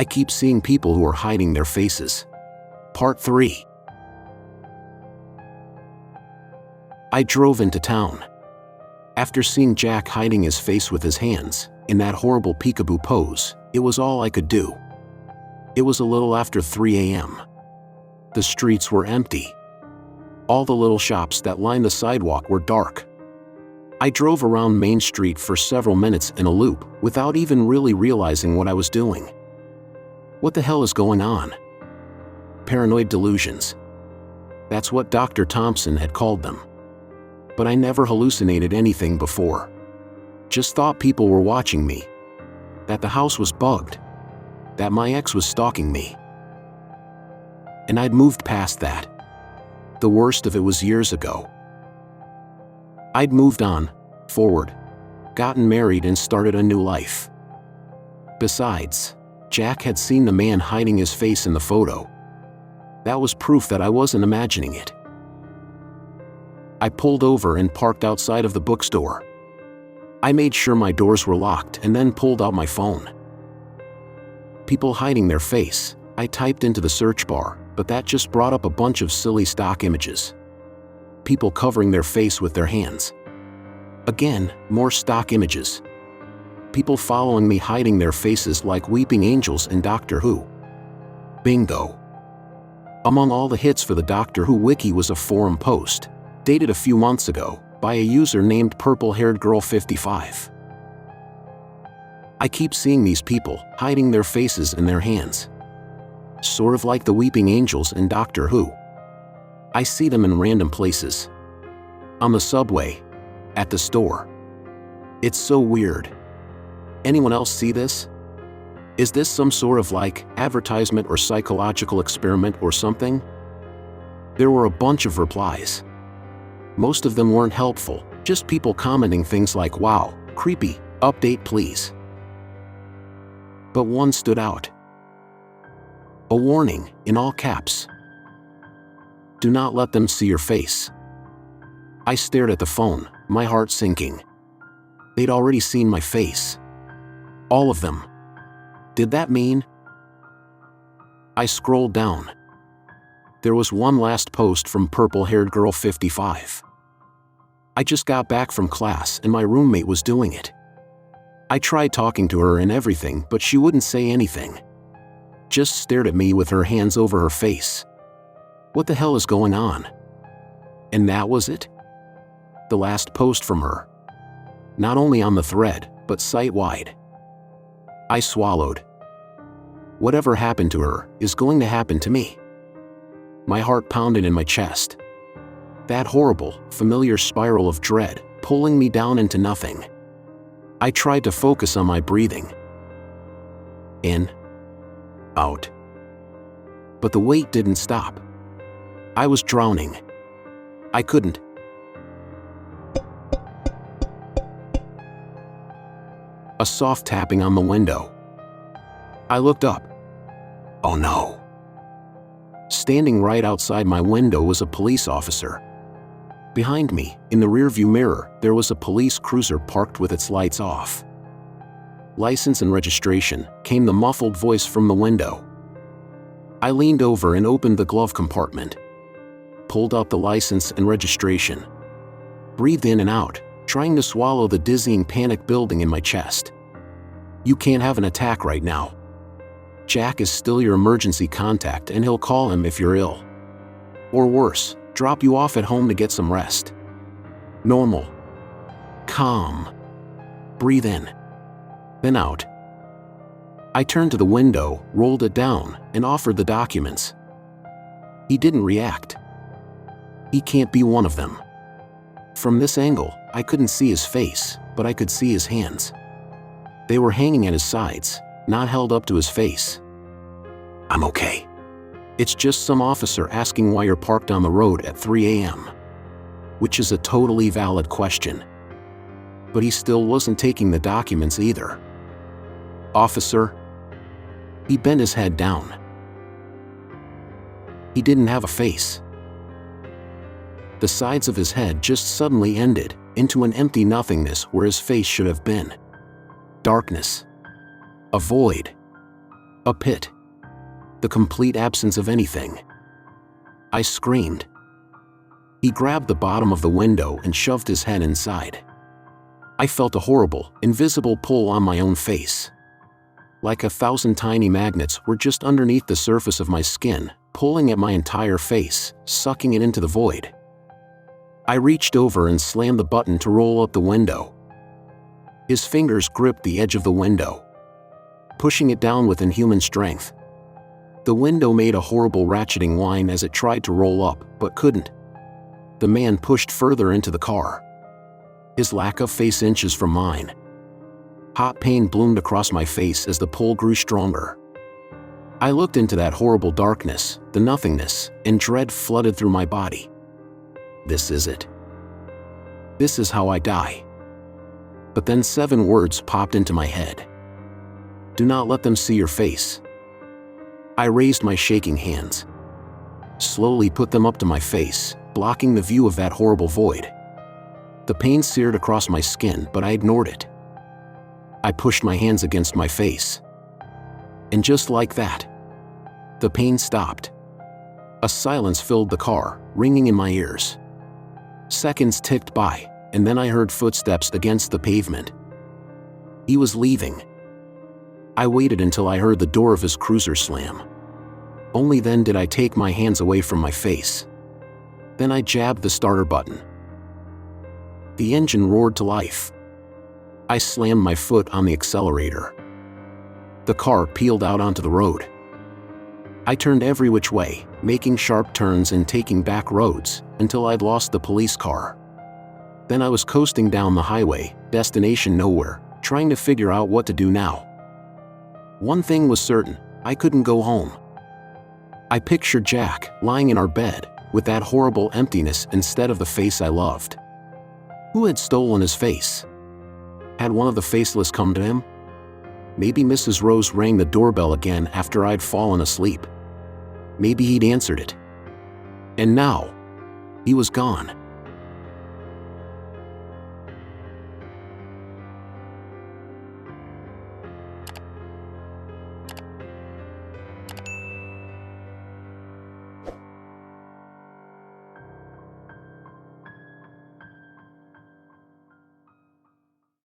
I keep seeing people who are hiding their faces. Part 3. I drove into town. After seeing Jack hiding his face with his hands, in that horrible peekaboo pose, it was all I could do. It was a little after 3 a.m. The streets were empty. All the little shops that lined the sidewalk were dark. I drove around Main Street for several minutes in a loop without even really realizing what I was doing. What the hell is going on? Paranoid delusions. That's what Dr. Thompson had called them. But I never hallucinated anything before. Just thought people were watching me. That the house was bugged. That my ex was stalking me. And I'd moved past that. The worst of it was years ago. I'd moved on, forward, gotten married and started a new life. Besides, Jack had seen the man hiding his face in the photo. That was proof that I wasn't imagining it. I pulled over and parked outside of the bookstore. I made sure my doors were locked and then pulled out my phone. People hiding their face, I typed into the search bar, but that just brought up a bunch of silly stock images. People covering their face with their hands. Again, more stock images. People following me hiding their faces like weeping angels in Doctor Who. Bingo. Among all the hits for the Doctor Who wiki was a forum post, dated a few months ago, by a user named Purple-Haired Girl 55. I keep seeing these people hiding their faces in their hands. Sort of like the weeping angels in Doctor Who. I see them in random places. On the subway. At the store. It's so weird. Anyone else see this? Is this some sort of like advertisement or psychological experiment or something? There were a bunch of replies. Most of them weren't helpful, just people commenting things like, "Wow, creepy, update please." But one stood out. A warning, in all caps. Do not let them see your face. I stared at the phone, my heart sinking. They'd already seen my face. All of them. Did that mean? I scrolled down. There was one last post from Purple-Haired Girl 55. I just got back from class and my roommate was doing it. I tried talking to her and everything, but she wouldn't say anything. Just stared at me with her hands over her face. What the hell is going on? And that was it? The last post from her. Not only on the thread, but site-wide. I swallowed. Whatever happened to her is going to happen to me. My heart pounded in my chest. That horrible, familiar spiral of dread, pulling me down into nothing. I tried to focus on my breathing. In. Out. But the weight didn't stop. I was drowning. I couldn't. A soft tapping on the window. I looked up. Oh no. Standing right outside my window was a police officer. Behind me, in the rearview mirror, there was a police cruiser parked with its lights off. License and registration, came the muffled voice from the window. I leaned over and opened the glove compartment. Pulled out the license and registration. Breathed in and out, trying to swallow the dizzying panic building in my chest. You can't have an attack right now. Jack is still your emergency contact and he'll call him if you're ill. Or worse, drop you off at home to get some rest. Normal. Calm. Breathe in. Then out. I turned to the window, rolled it down, and offered the documents. He didn't react. He can't be one of them. From this angle, I couldn't see his face, but I could see his hands. They were hanging at his sides, not held up to his face. I'm okay. It's just some officer asking why you're parked on the road at 3 a.m. Which is a totally valid question. But he still wasn't taking the documents either. Officer? He bent his head down. He didn't have a face. The sides of his head just suddenly ended into an empty nothingness where his face should have been. Darkness. A void. A pit. The complete absence of anything. I screamed. He grabbed the bottom of the window and shoved his head inside. I felt a horrible, invisible pull on my own face. Like 1,000 tiny magnets were just underneath the surface of my skin, pulling at my entire face, sucking it into the void. I reached over and slammed the button to roll up the window. His fingers gripped the edge of the window, pushing it down with inhuman strength. The window made a horrible ratcheting whine as it tried to roll up, but couldn't. The man pushed further into the car, his lack of face inches from mine. Hot pain bloomed across my face as the pull grew stronger. I looked into that horrible darkness, the nothingness, and dread flooded through my body. This is it. This is how I die. But then 7 words popped into my head. Do not let them see your face. I raised my shaking hands, slowly put them up to my face, blocking the view of that horrible void. The pain seared across my skin, but I ignored it. I pushed my hands against my face. And just like that, the pain stopped. A silence filled the car, ringing in my ears. Seconds ticked by, and then I heard footsteps against the pavement. He was leaving. I waited until I heard the door of his cruiser slam. Only then did I take my hands away from my face. Then I jabbed the starter button. The engine roared to life. I slammed my foot on the accelerator. The car peeled out onto the road. I turned every which way, making sharp turns and taking back roads, until I'd lost the police car. Then I was coasting down the highway, destination nowhere, trying to figure out what to do now. One thing was certain, I couldn't go home. I pictured Jack, lying in our bed, with that horrible emptiness instead of the face I loved. Who had stolen his face? Had one of the faceless come to him? Maybe Mrs. Rose rang the doorbell again after I'd fallen asleep. Maybe he'd answered it. And now, he was gone.